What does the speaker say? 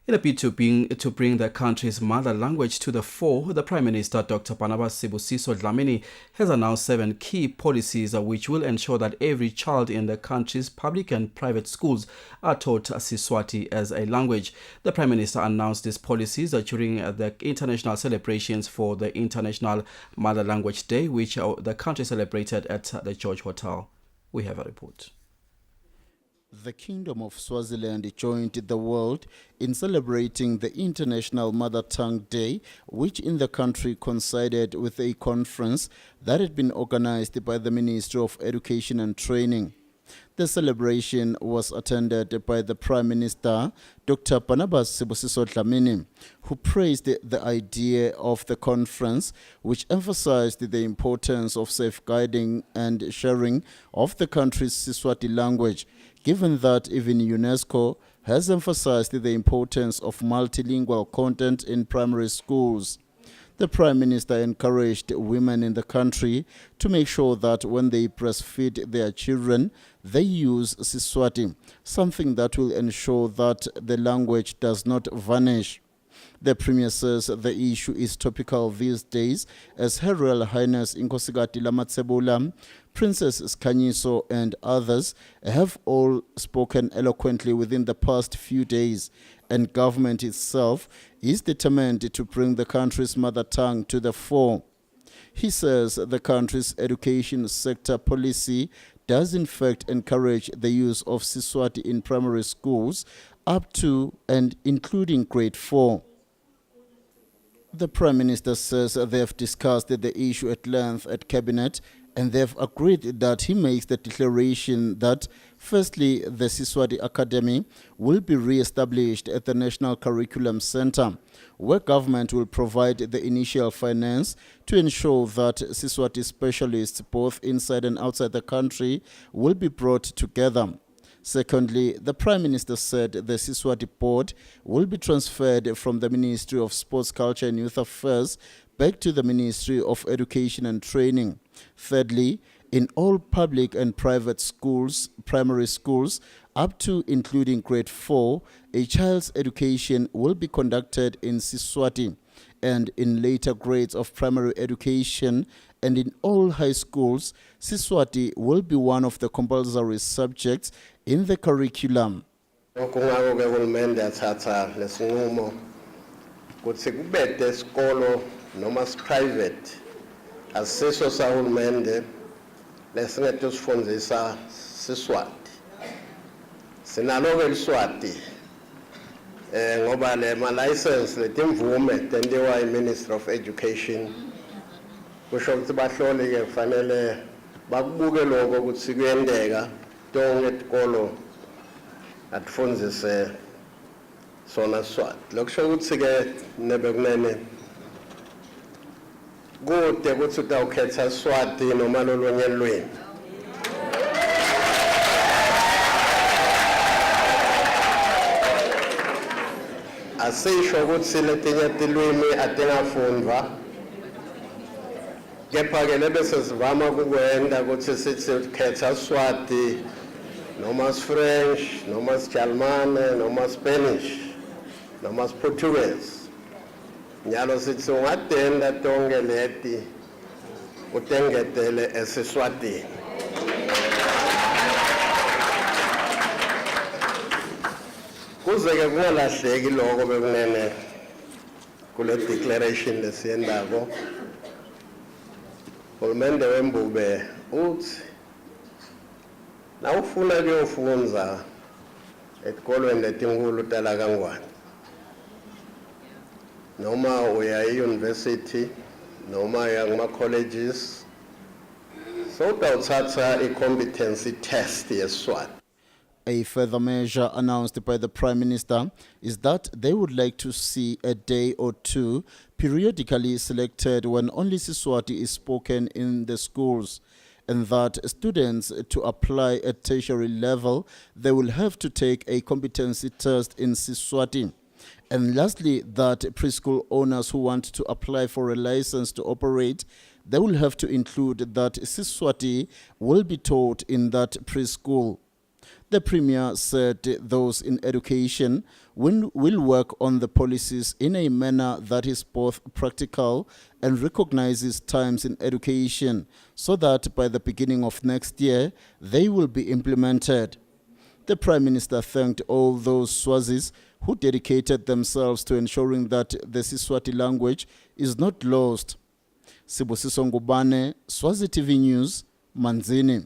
In a bid to bring the country's mother language to the fore, the Prime Minister, Dr. Sibusiso Dlamini, has announced 7 key policies which will ensure that every child in the country's public and private schools are taught Siswati as a language. The Prime Minister announced these policies during the international celebrations for the International Mother Language Day, which the country celebrated at the George Hotel. We have a report. The Kingdom of Swaziland joined the world in celebrating the International Mother Tongue Day, which in the country coincided with a conference that had been organized by the Ministry of Education and Training. The celebration was attended by the Prime Minister, Dr. Sibusiso Dlamini, who praised the idea of the conference, which emphasized the importance of safeguarding and sharing of the country's Siswati language, given that even UNESCO has emphasized the importance of multilingual content in primary schools. The Prime Minister encouraged women in the country to make sure that when they breastfeed their children, they use Siswati, something that will ensure that the language does not vanish. The Premier says the issue is topical these days as Her Royal Highness Inkosikati Lamatsebula, Princess Skhanyiso and others have all spoken eloquently within the past few days, and government itself is determined to bring the country's mother tongue to the fore. He says the country's education sector policy does in fact encourage the use of Siswati in primary schools up to and including grade 4. The Prime Minister says they have discussed the issue at length at Cabinet, and they have agreed that he makes the declaration that, firstly, the Siswati Academy will be re-established at the National Curriculum Center, where government will provide the initial finance to ensure that Siswati specialists, both inside and outside the country, will be brought together. Secondly, the Prime Minister said the Siswati Board will be transferred from the Ministry of Sports, Culture and Youth Affairs back to the Ministry of Education and Training. Thirdly, in all public and private schools, primary schools, up to including grade 4, a child's education will be conducted in Siswati, and in later grades of primary education and in all high schools, Siswati will be one of the compulsory subjects in the curriculum. Noma private asiso sahulumende lesingethe sifundisa Siswati sinalo-ke iSwati ngoba le ma license letimvume tendiwa iMinistry of Education kusho ukuthi bahlole ke kufanele bakubuke lokho ukuthi kuyendeka tonke etikolo atifundise sona Swati lokusho ukuthi ke nebekunene kude ukuthi utawukhetha Swati noma lolunye lwimi. Asisho ukuthi letinye tilwimi atingafundwa, kepha-ke lebese sivama kukwenda ukuthi sithi ukhetha Swati noma French noma German noma Spanish noma Portuguese. Nyalo sithi ungadenda tonke leti utengetele eSiswati. Kuze-ke kungalahleki lokho bekunene kule declaration lesiyendako. Uhulumende wembube uthi nawufuna kuyofundza etikolweni letinkulu tala kangwane noma uya e-university noma uya kuma-colleges so utawuthatha i-competency test yeSwati. A further measure announced by the Prime Minister is that they would like to see a day or two periodically selected when only Siswati is spoken in the schools, and that students to apply at tertiary level, they will have to take a competency test in Siswati. And lastly, that preschool owners who want to apply for a license to operate, they will have to include that Siswati will be taught in that preschool. The Premier said those in education will work on the policies in a manner that is both practical and recognizes times in education so that by the beginning of next year, they will be implemented. The Prime Minister thanked all those Swazis who dedicated themselves to ensuring that the Siswati language is not lost. Sibusiso Ngubane, Swazi TV News, Manzini.